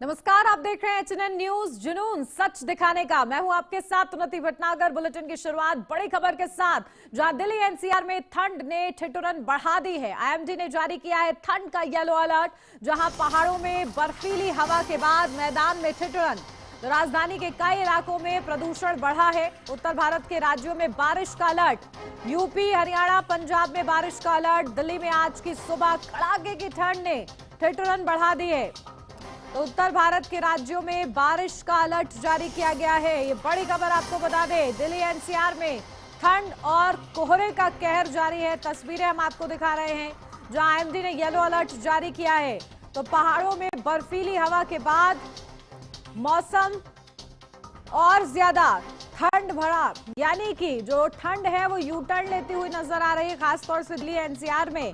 नमस्कार, आप देख रहे हैं एचएनएन न्यूज। जुनून सच दिखाने का। मैं हूं आपके साथ उन्नति भटनागर। बुलेटिन की शुरुआत बड़ी खबर के साथ, जहां दिल्ली एनसीआर में ठंड ने ठिठुरन बढ़ा दी है। आईएमडी ने जारी किया है ठंड का येलो अलर्ट, जहां पहाड़ों में बर्फीली हवा के बाद मैदान में ठिठुरन। तो राजधानी के कई इलाकों में प्रदूषण बढ़ा है। उत्तर भारत के राज्यों में बारिश का अलर्ट, यूपी, हरियाणा, पंजाब में बारिश का अलर्ट। दिल्ली में आज की सुबह कड़ाके की ठंड ने ठिठुरन बढ़ा दी है। तो उत्तर भारत के राज्यों में बारिश का अलर्ट जारी किया गया है। ये बड़ी खबर आपको बता दें, दिल्ली एनसीआर में ठंड और कोहरे का कहर जारी है। तस्वीरें हम आपको दिखा रहे हैं, जहां आईएमडी ने येलो अलर्ट जारी किया है। तो पहाड़ों में बर्फीली हवा के बाद मौसम और ज्यादा ठंड बढ़ा, यानी कि जो ठंड है वो यू टर्न लेती हुई नजर आ रही है, खासतौर से दिल्ली एनसीआर में।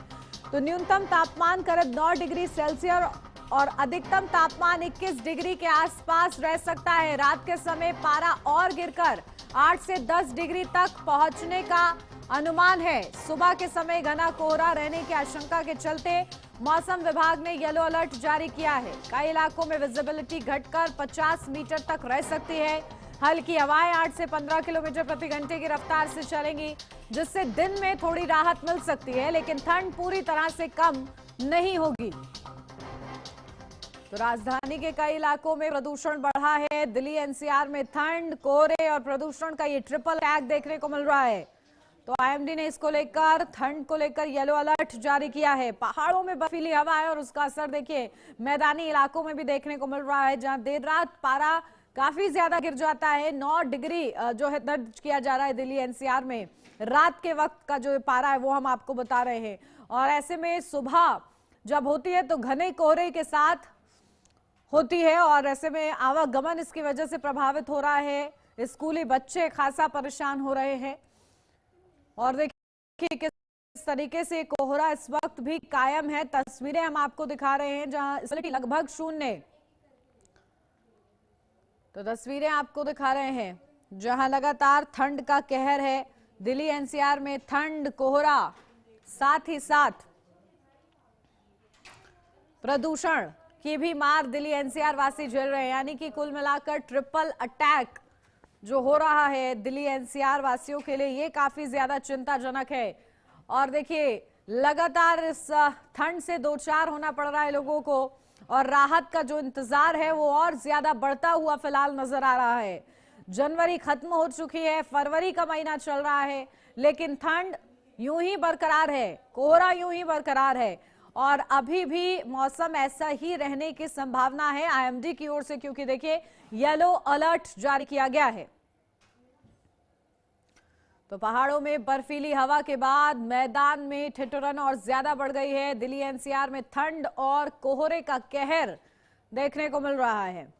तो न्यूनतम तापमान करीब 9 डिग्री सेल्सियस और अधिकतम तापमान 21 डिग्री के आसपास रह सकता है। रात के समय पारा और गिरकर 8 से 10 डिग्री तक पहुंचने का अनुमान है। सुबह के समय घना कोहरा रहने की आशंका के चलते मौसम विभाग ने येलो अलर्ट जारी किया है। कई इलाकों में विजिबिलिटी घटकर 50 मीटर तक रह सकती है। हल्की हवाएं 8 से 15 किलोमीटर प्रति घंटे की रफ्तार से चलेंगी, जिससे दिन में थोड़ी राहत मिल सकती है, लेकिन ठंड पूरी तरह से कम नहीं होगी। तो राजधानी के कई इलाकों में प्रदूषण बढ़ा है। दिल्ली एनसीआर में ठंड, कोहरे और प्रदूषण का ये ट्रिपल अटैक देखने को मिल रहा है। तो आईएमडी ने इसको लेकर, ठंड को लेकर येलो अलर्ट जारी किया है। पहाड़ों में बर्फीली हवा है और उसका असर देखिए मैदानी इलाकों में भी देखने को मिल रहा है, जहां देर रात पारा काफी ज्यादा गिर जाता है। 9 डिग्री जो है दर्ज किया जा रहा है दिल्ली एनसीआर में। रात के वक्त का जो पारा है वो हम आपको बता रहे हैं। और ऐसे में सुबह जब होती है तो घने कोहरे के साथ होती है, और ऐसे में आवागमन इसकी वजह से प्रभावित हो रहा है। स्कूली बच्चे खासा परेशान हो रहे हैं। और देखिए किस तरीके से कोहरा इस वक्त भी कायम है। तस्वीरें हम आपको दिखा रहे हैं, जहां इसलिए लगभग शून्य। तो तस्वीरें आपको दिखा रहे हैं, जहां लगातार ठंड का कहर है। दिल्ली एनसीआर में ठंड, कोहरा, साथ ही साथ प्रदूषण की भी मार दिल्ली एनसीआर वासी झेल रहे हैं। यानी कि कुल मिलाकर ट्रिपल अटैक जो हो रहा है दिल्ली एनसीआर वासियों के लिए, ये काफी ज्यादा चिंताजनक है। और देखिए लगातार इस ठंड से दो चार होना पड़ रहा है लोगों को, और राहत का जो इंतजार है वो और ज्यादा बढ़ता हुआ फिलहाल नजर आ रहा है। जनवरी खत्म हो चुकी है, फरवरी का महीना चल रहा है, लेकिन ठंड यूं ही बरकरार है, कोहरा यूं ही बरकरार है, और अभी भी मौसम ऐसा ही रहने की संभावना है आईएमडी की ओर से, क्योंकि देखिए येलो अलर्ट जारी किया गया है। तो पहाड़ों में बर्फीली हवा के बाद मैदान में ठिठुरन और ज्यादा बढ़ गई है। दिल्ली एनसीआर में ठंड और कोहरे का कहर देखने को मिल रहा है।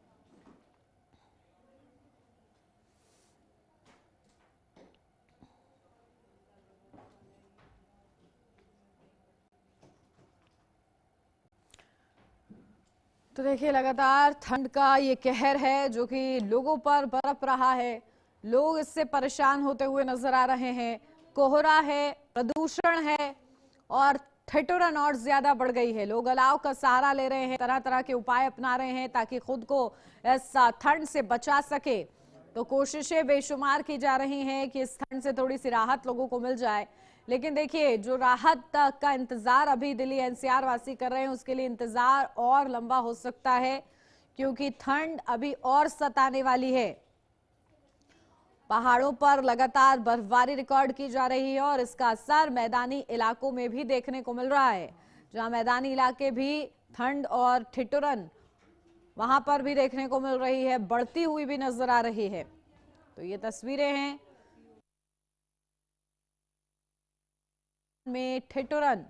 तो देखिए लगातार ठंड का ये कहर है जो कि लोगों पर बरप रहा है। लोग इससे परेशान होते हुए नजर आ रहे हैं। कोहरा है, प्रदूषण है और ठिठुरन और ज्यादा बढ़ गई है। लोग अलाव का सहारा ले रहे हैं, तरह तरह के उपाय अपना रहे हैं ताकि खुद को इस ठंड से बचा सके। तो कोशिशें बेशुमार की जा रही हैं कि इस ठंड से थोड़ी सी राहत लोगों को मिल जाए। लेकिन देखिए जो राहत का इंतजार अभी दिल्ली एनसीआर वासी कर रहे हैं, उसके लिए इंतजार और लंबा हो सकता है, क्योंकि ठंड अभी और सताने वाली है। पहाड़ों पर लगातार बर्फबारी रिकॉर्ड की जा रही है और इसका असर मैदानी इलाकों में भी देखने को मिल रहा है, जहां मैदानी इलाके भी ठंड और ठिठुरन वहां पर भी देखने को मिल रही है, बढ़ती हुई भी नजर आ रही है। तो ये तस्वीरें हैं में ठिठुरन।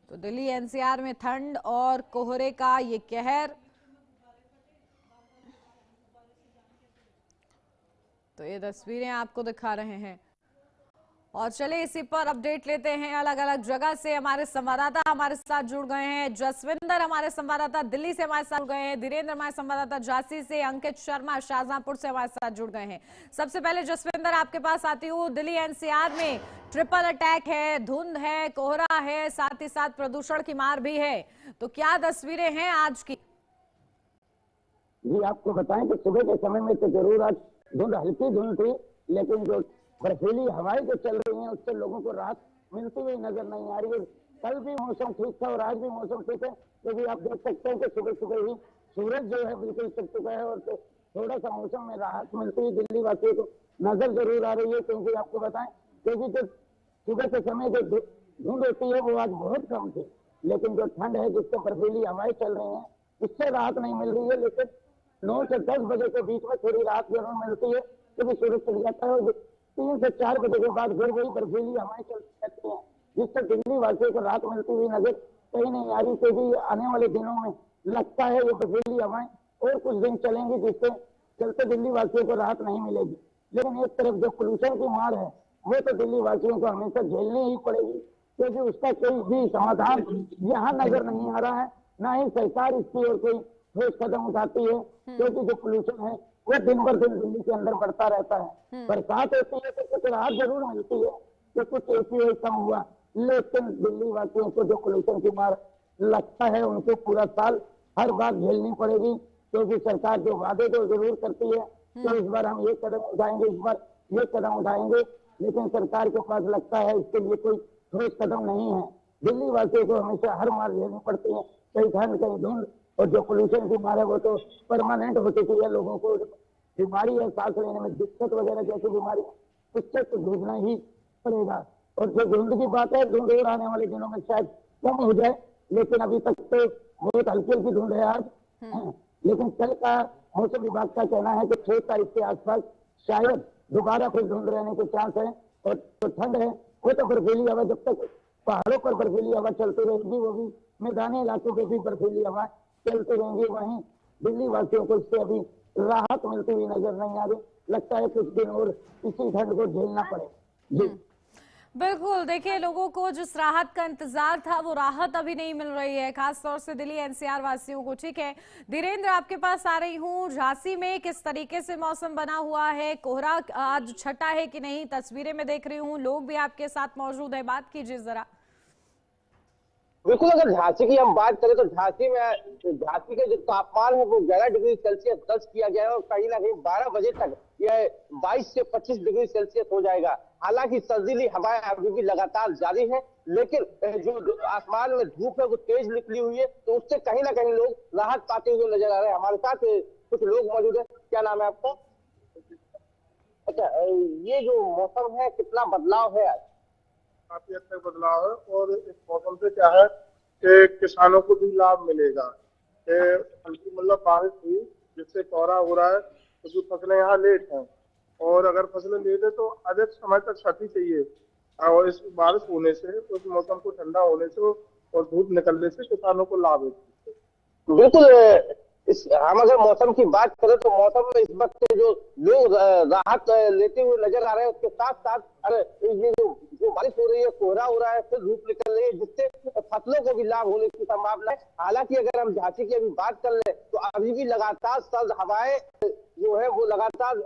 तो दिल्ली एनसीआर में ठंड और कोहरे का ये कहर। तो ये तस्वीरें आपको दिखा रहे हैं। और चले इसी पर अपडेट लेते हैं। अलग अलग जगह से हमारे संवाददाता हमारे साथ जुड़ गए हैं। जसविंदर हमारे संवाददाता दिल्ली से हमारे साथ जुड़ गए हैं। धीरेन्द्र हमारे संवाददाता झांसी से, अंकित शर्मा शाहजहांपुर से हमारे साथ जुड़ गए हैं। सबसे पहले जसविंदर आपके पास आती हूँ। दिल्ली एनसीआर में ट्रिपल अटैक है, धुंध है, कोहरा है, साथ ही साथ प्रदूषण की मार भी है। तो क्या तस्वीरें हैं आज की? जी आपको बताएं कि सुबह के समय में तो जरूर आज धुंध, हल्की धुंध थी, लेकिन जो बर्फीली हवाएं जो चल रही हैं उससे लोगों को राहत मिलती हुई नजर नहीं आ रही है। कल भी मौसम ठीक था और आज भी मौसम ठीक है, क्योंकि आप देख सकते हैं कि सुबह सुबह ही सूरज जो है बिल्कुल छिप चुका है और थोड़ा सा मौसम में राहत मिलती हुई दिल्ली वासियों को नजर जरूर आ रही है। क्योंकि आपको बताएं, क्योंकि जो सुबह के समय जो धुंध होती है वो आज बहुत कम थी, लेकिन जो ठंड है जिससे बर्फीली हवाएं चल रही हैं इससे राहत नहीं मिल रही है। लेकिन 9 से 10 बजे के बीच में थोड़ी राहत जरूर मिलती है, क्योंकि सूरज चढ़ जाता है और 3 से 4 बजे के बाद फिर वही बर्फीली हवाएं चलती रहती हैं, जिससे दिल्ली वासियों को राहत मिलती हुई नजर कहीं नहीं आ रही। क्योंकि आने वाले दिनों में लगता है ये बर्फीली हवाएं और कुछ दिन चलेंगी, जिससे चलते दिल्ली वासियों को राहत नहीं मिलेगी। लेकिन एक तरफ जो पोल्यूशन की मार है वो तो दिल्ली वासियों को हमेशा झेलनी ही पड़ेगी, क्योंकि उसका कोई भी समाधान यहाँ नजर नहीं आ रहा है, ना ही सरकार इसकी ओर कोई ठोस कदम उठाती है। क्योंकि जो पोल्यूशन है वो दिन भर दिन दिल्ली के अंदर बढ़ता रहता है। बरसात होती है तो कुछ राहत जरूर मिलती है कि कुछ एसी कम हुआ, लेकिन दिल्ली वासियों को जो पोल्यूशन की मार लगता है उनको पूरा साल हर बार झेलनी पड़ेगी। क्योंकि सरकार जो वादे तो जरूर करती है कि इस बार हम ये कदम उठाएंगे, इस बार ये कदम उठाएंगे, लेकिन सरकार के पास लगता है इसके लिए कोई ठोस कदम नहीं है। दिल्ली वासियों को हमेशा हर मार झेलनी पड़ती है, कहीं ठंड कहीं धुंध, और जो पोल्यूशन की मार है वो तो परमानेंट हो चुकी है। लोगों को बीमारी है, सांस लेने में दिक्कत वगैरह जैसी बीमारी, उससे तो जूझना ही पड़ेगा। और जो धुंध की बात है, धुंध और आने वाले दिनों में शायद कम हो जाए, लेकिन अभी तक तो बहुत हल्की हल्की धुंध है आज। लेकिन कल का मौसम विभाग का कहना है कि 6 तारीख के आसपास शायद दोबारा फिर धुंध रहने के चांस है। और जो ठंड है वो तो बर्फीली हवा, जब तक पहाड़ों पर बर्फीली हवा चलती रहेगी, वो भी मैदानी इलाकों पे भी बर्फीली हवा चलती रहेंगी, वहीं दिल्ली वासियों को इससे अभी राहत मिलती हुई नजर नहीं आ रही। लगता है कुछ दिन और इसी ठंड को झेलना पड़े। जी बिल्कुल, देखिए लोगों को जिस राहत का इंतजार था वो राहत अभी नहीं मिल रही है, खास तौर से दिल्ली एनसीआर वासियों को। ठीक है धीरेन्द्र, आपके पास आ रही हूँ। झांसी में किस तरीके से मौसम बना हुआ है, कोहरा आज छटा है कि नहीं, तस्वीरें में देख रही हूँ, लोग भी आपके साथ मौजूद है, बात कीजिए जरा। बिल्कुल, अगर झांसी की हम बात करें तो झांसी के जो तापमान है वो 11 डिग्री सेल्सियस दर्ज किया गया है और कहीं ना कहीं 12 बजे तक यह 22 से 25 डिग्री सेल्सियस हो जाएगा। हालांकि सर्दीली हवाएं अभी भी लगातार जारी है, लेकिन जो आसमान में धूप है वो तेज निकली हुई है, तो उससे कहीं ना कहीं लोग राहत पाते हुए नजर आ रहे हैं। हमारे साथ कुछ लोग मौजूद है। क्या नाम है आपका? अच्छा, ये जो मौसम है कितना बदलाव है? काफी हद तक बदलाव है और इस मौसम से क्या है कि किसानों को भी लाभ मिलेगा। हल्की मतलब बारिश हुई जिससे कोहरा हो रहा है, क्योंकि तो फसलें यहाँ लेट हैं, और अगर फसलें लेट है तो अधिक समय तक छठी चाहिए, और इस बारिश होने से, उस मौसम को ठंडा होने से और धूप निकलने से किसानों को लाभ है। बिल्कुल, हम अगर मौसम की बात करें तो मौसम में इस वक्त जो लोग राहत लेते हुए नजर आ रहे हैं, उसके साथ साथ ये जो बारिश हो रही है, कोहरा हो रहा है, फिर धूप निकल रही है, जिससे फसलों को भी लाभ होने की संभावना है। हालांकि अगर हम झांसी की अभी बात कर ले तो अभी भी लगातार सर्द हवाएं जो है वो लगातार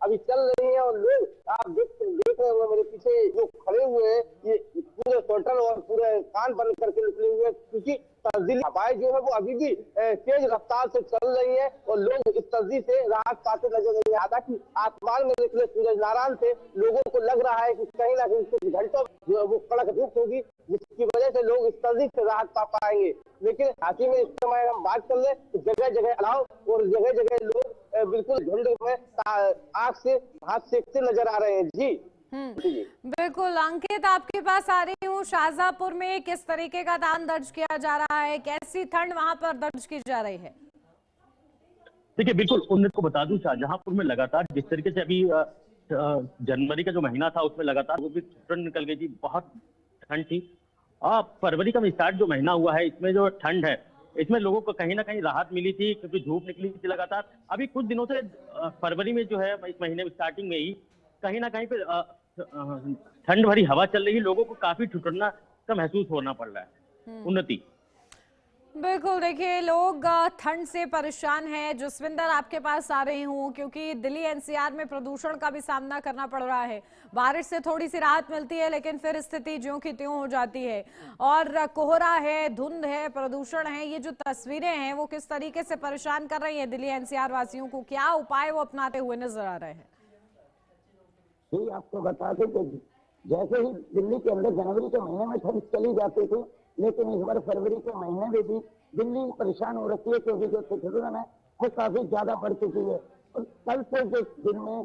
अभी चल रही है, और लोग आप देख रहे होंगे मेरे पीछे जो खड़े हुए हैं, ये पूरे स्वेटर और पूरे कान बंद करके निकले हुए हैं, क्योंकि सर्दी हवाएं जो है वो अभी भी तेज रफ्तार से चल रही है और लोग इस सर्दी से राहत पाते नजर नहीं है। हालांकि आसमान में निकले सूरज नारायण से लोगों को लग रहा है कि कहीं ना कहीं कुछ घंटों जो है वो कड़क धूप होगी, जिसकी वजह से लोग इस सर्दी से राहत पा पाएंगे। लेकिन झांसी में इस समय हम बात कर ले तो जगह जगह अलाव और जगह जगह लोग बिल्कुल झुंड में आग से हाथ सेकते नजर आ रहे हैं। जी बिल्कुल अंकित, आपके पास आ रही हूँ। शाहजहांपुर में किस तरीके का तापमान दर्ज किया जा रहा है, कैसी ठंड वहां पर दर्ज की जा रही है? देखिए बिल्कुल, उन्नत को बता दूं शाहजहांपुर में लगातार जिस तरीके से अभी जनवरी का जो महीना था उसमें लगातार वो भी ठंड निकल गई थी, बहुत ठंड थी। फरवरी का स्टार्ट जो महीना हुआ है इसमें जो ठंड है इसमें लोगों को कहीं ना कहीं राहत मिली थी, क्योंकि धूप निकली थी लगातार। अभी कुछ दिनों से फरवरी में जो है इस महीने स्टार्टिंग में ही कहीं ना कहीं पे ठंड भरी हवा चल रही है, लोगों को काफी ठिठुरना का महसूस होना पड़ रहा है। उन्नति बिल्कुल, देखिए लोग ठंड से परेशान हैं। जसविंदर, आपके पास आ रही हूँ क्योंकि दिल्ली एनसीआर में प्रदूषण का भी सामना करना पड़ रहा है। बारिश से थोड़ी सी राहत मिलती है लेकिन फिर स्थिति ज्यों की त्यों हो जाती है और कोहरा है, धुंध है, प्रदूषण है। ये जो तस्वीरें हैं वो किस तरीके से परेशान कर रही है दिल्ली एनसीआर वासियों को, क्या उपाय वो अपनाते हुए नजर आ रहे हैं? जी, आपको बता दें कि जैसे ही दिल्ली के अंदर जनवरी के महीने में ठंड चली जाती थी, लेकिन इस बार फरवरी के महीने में भी दिल्ली परेशान हो रखी है क्योंकि जो ठिठुरन है वो काफी ज्यादा बढ़ चुकी है। और कल से जो दिन में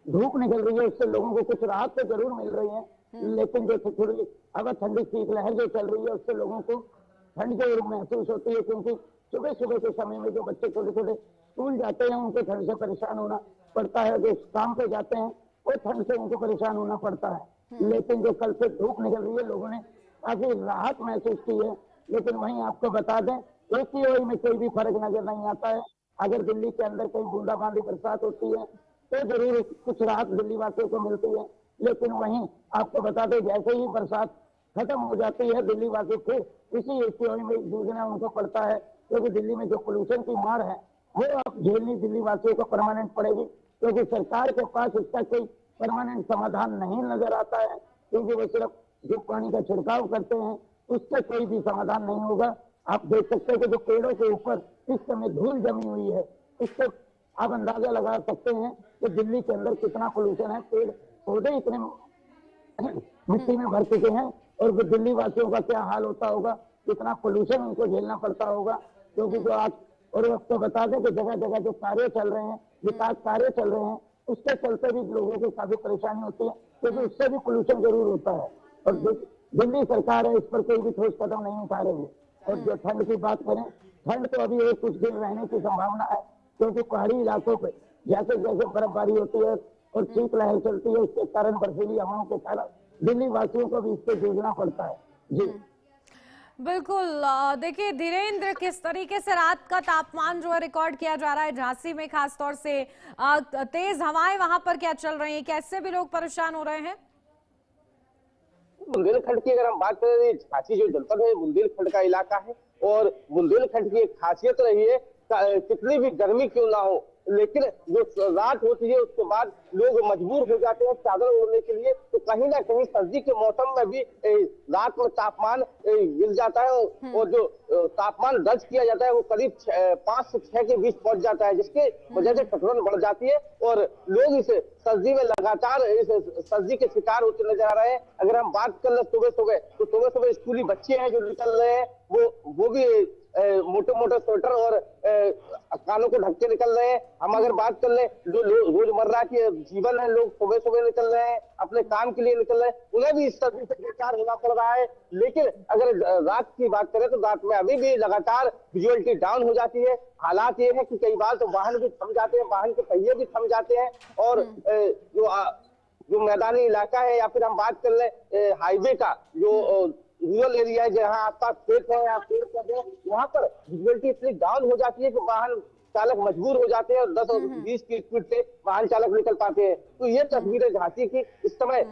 धूप निकल रही है उससे लोगों को कुछ राहत तो जरूर मिल रही है, लेकिन जो थोड़ी हवा ठंडी शीतलहर जो चल रही है उससे लोगों को ठंड जरूर महसूस होती है, क्योंकि सुबह सुबह के समय में जो बच्चे छोटे छोटे स्कूल जाते हैं उनको ठंड से परेशान होना पड़ता है, जो काम पे जाते हैं वो ठंड से उनको परेशान होना पड़ता है। लेकिन जो कल से धूप निकल रही है लोगों ने काफी राहत महसूस की है। लेकिन वहीं आपको बता दें एसीओई में कोई भी फर्क नजर नहीं आता है। अगर दिल्ली के अंदर कहीं बूंदाबांदी बरसात होती है तो जरूर कुछ राहत दिल्ली वासियों को मिलती है, लेकिन वहीं आपको बता दें जैसे ही बरसात खत्म हो जाती है दिल्ली वासी फिर इसी एसीओई में जूझना उनको पड़ता है, क्योंकि दिल्ली में जो पोल्यूशन की मार है वो अब झेलनी दिल्ली वासियों को परमानेंट पड़ेगी, क्योंकि सरकार के पास इसका कोई परमानेंट समाधान नहीं नजर आता है, क्योंकि वो सिर्फ जो पानी का छिड़काव करते हैं उससे कोई भी समाधान नहीं होगा। आप देख सकते हैं कि जो पेड़ों के ऊपर इस समय धूल जमी हुई है, इससे आप अंदाजा लगा सकते हैं कि दिल्ली के अंदर कितना पोल्यूशन है। पेड़ पौधे इतने मिट्टी में भर चुके हैं और वो दिल्ली वासियों का क्या हाल होता होगा, कितना पोल्यूशन उनको झेलना पड़ता होगा। क्योंकि जो आज और आपको बता दें कि जगह जगह जो कार्य चल रहे हैं, विकास कार्य चल रहे हैं, उसके चलते भी लोगों को काफी परेशानी होती है, क्योंकि उससे भी पोल्यूशन जरूर होता है। और दिल्ली सरकार है इस पर कोई भी ठोस कदम नहीं उठा रही है। और जो ठंड की बात करें, ठंड तो अभी एक कुछ दिन रहने की संभावना है, क्योंकि पहाड़ी इलाकों पे जैसे जैसे बर्फबारी होती है और शीतलहर चलती है उसके कारण बर्फीली हवाओं के कारण दिल्ली वासियों को भी इससे जूझना पड़ता है। जी बिल्कुल, देखिए धीरेन्द्र, किस तरीके से रात का तापमान जो है रिकॉर्ड किया जा रहा है झांसी में, खासतौर से तेज हवाएं वहां पर क्या चल रही हैं, कैसे भी लोग परेशान हो रहे हैं? बुंदेलखंड की अगर हम बात करें, झांसी जो जनपद है बुंदेलखंड का इलाका है और बुंदेलखंड की एक खासियत रही है कितनी भी गर्मी क्यों ना हो, लेकिन जो रात होती है उसके बाद लोग मजबूर हो जाते हैं चादर ओढ़ने के लिए। तो कहीं ना कहीं सर्दी के मौसम में भी रात में तापमान गिर जाता है और जो तापमान दर्ज किया जाता है वो करीब 5 से 6 के बीच पहुंच जाता है, जिसके वजह से ठिठुरन बढ़ जाती है और लोग इस सर्दी में लगातार इस सर्दी के शिकार होते नजर आ रहे हैं। अगर हम बात कर ले सुबह सुबह, तो सुबह सुबह स्कूली बच्चे हैं जो निकल रहे हैं वो भी मोटे मोटे स्वेटर और कानों को ढक के निकल रहे हैं। हम अगर बात कर ले जो रोजमर्रा के जीवन है, लोग सुबह सुबह निकल रहे हैं, अपने काम के लिए निकल रहे हैं, उन्हें भी इस सर्दी से शिकार होना पड़ रहा है। लेकिन अगर रात की बात करें तो रात में अभी भी लगातार विजुअलिटी डाउन हो जाती है। हालात ये है कि कई बार तो वाहन भी थम जाते हैं, वाहन के पहिए भी थम जाते हैं और जो मैदानी इलाका है या फिर हम बात कर ले हाईवे का जो रूरल एरिया है जहाँ आसपास खेत है या पेड़ पौधे, वहां पर विजिबिलिटी इतनी डाउन हो जाती है कि वाहन चालक मजबूर हो जाते हैं और 10 और 20 की स्पीड से वाहन चालक निकल पाते हैं। तो ये तस्वीरें झांसी की इस समय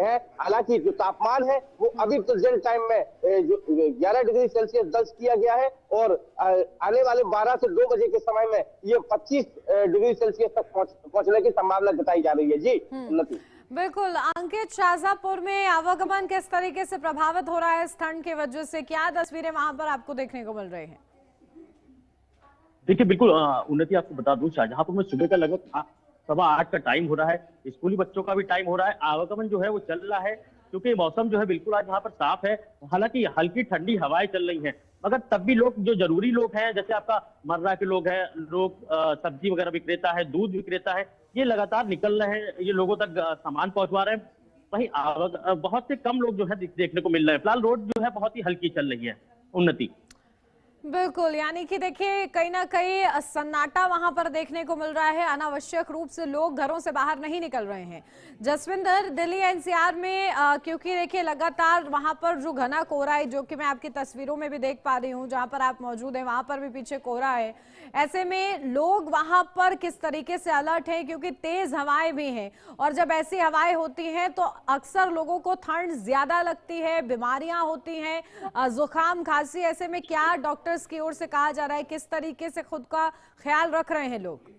है। हालांकि जो तापमान है वो अभी प्रेजेंट टाइम में जो 11 डिग्री सेल्सियस दर्ज किया गया है और आने वाले 12 से 2 बजे के समय में ये 25 डिग्री सेल्सियस तक पहुंचने की संभावना जताई जा रही है। जी उन्नति। बिल्कुल अंकित, शाहजहांपुर में आवागमन किस तरीके से प्रभावित हो रहा है इस ठंड की वजह से, क्या तस्वीरें वहां पर आपको देखने को मिल रही हैं? देखिए बिल्कुल उन्नति, आपको बता दूं शाहजहांपुर में सुबह का लगभग 7:15 का टाइम हो रहा है, स्कूली बच्चों का भी टाइम हो रहा है, आवागमन जो है वो चल रहा है क्योंकि मौसम जो है बिल्कुल आज यहाँ पर साफ है। हालांकि हल्की ठंडी हवाएं चल रही हैं, मगर तब भी लोग जो जरूरी लोग हैं जैसे आपका मर्रा के लोग हैं, लोग सब्जी वगैरह विक्रेता है, दूध विक्रेता है, ये लगातार निकल रहे हैं, ये लोगों तक सामान पहुंचवा रहे हैं। वहीं बहुत से कम लोग जो है देखने को मिल रहे हैं। फिलहाल रोड जो है बहुत ही हल्की चल रही है। उन्नति। बिल्कुल, यानी कि देखिए कहीं ना कहीं सन्नाटा वहां पर देखने को मिल रहा है। अनावश्यक रूप से लोग घरों से बाहर नहीं निकल रहे हैं। जसविंदर, दिल्ली एनसीआर में क्योंकि देखिए लगातार वहां पर जो घना कोहरा है, जो कि मैं आपकी तस्वीरों में भी देख पा रही हूं, जहां पर आप मौजूद हैं वहां पर भी पीछे कोहरा है। ऐसे में लोग वहां पर किस तरीके से अलर्ट हैं, क्योंकि तेज हवाएं भी हैं, और जब ऐसी हवाएं होती हैं तो अक्सर लोगों को ठंड ज्यादा लगती है, बीमारियां होती हैं, जुकाम खांसी। ऐसे में क्या डॉक्टर्स की ओर से कहा जा रहा है, किस तरीके से खुद का ख्याल रख रहे हैं लोग?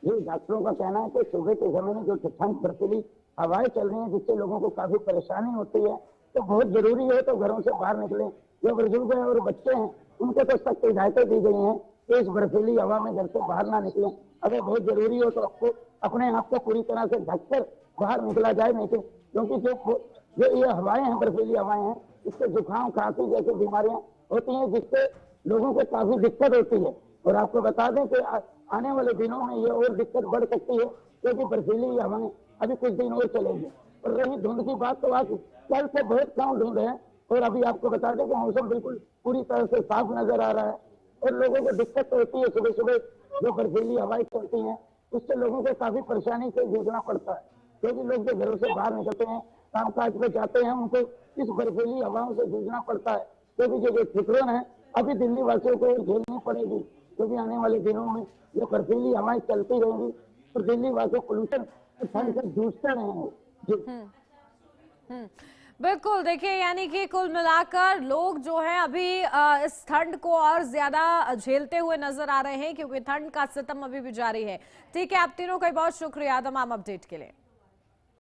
ये डॉक्टरों का कहना है कि सुबह के समय में जो ठंड बर्फीली हवाएं चल रही हैं, जिससे लोगों को काफी परेशानी होती है, तो बहुत जरूरी है तो घरों से बाहर निकलें। जो बुजुर्ग हैं और बच्चे हैं उनको तो सख्त हिदायतें दी गई हैं कि इस बर्फीली हवा में घर से बाहर ना निकलें। अगर बहुत जरूरी हो तो आपको अपने आप को पूरी तरह से ढककर बाहर निकला जाए, नहीं तो क्योंकि जो ये हवाएं हैं, बर्फीली हवाएं हैं, इससे जुकाम खांसी जैसी बीमारियां होती हैं, जिससे लोगों को काफी दिक्कत होती है। और आपको बता दें कि आने वाले दिनों में ये और दिक्कत बढ़ सकती है, क्योंकि बर्फीली हवाएं अभी कुछ दिन और चलेंगी। और रही धुंध की बात, तो आज कल से बहुत कम धुंध है, और अभी आपको बता दें कि मौसम बिल्कुल पूरी तरह से साफ नजर आ रहा है। और लोगों को दिक्कत होती है, सुबह सुबह जो बर्फीली हवाएं चलती हैं उससे लोगों को काफी परेशानी से जूझना पड़ता है, क्योंकि लोग जो घरों से बाहर निकलते हैं, कामकाज में जाते हैं, उनको इस बर्फीली हवाओं से जूझना पड़ता है। क्योंकि जो ठिठुरन है अभी दिल्ली वासियों को झेलनी पड़ेगी, क्योंकि आने वाले दिनों में ये बर्फीली हवाएं चलती रहेंगी और दिल्ली वासी पोल्यूशन ठंड से जूझते रहेंगे। बिल्कुल, देखिए यानी कि कुल मिलाकर लोग जो है अभी इस ठंड को और ज्यादा झेलते हुए नजर आ रहे हैं, क्योंकि ठंड का सितम अभी भी जारी है। ठीक है, आप तीनों का बहुत शुक्रिया तमाम अपडेट के लिए।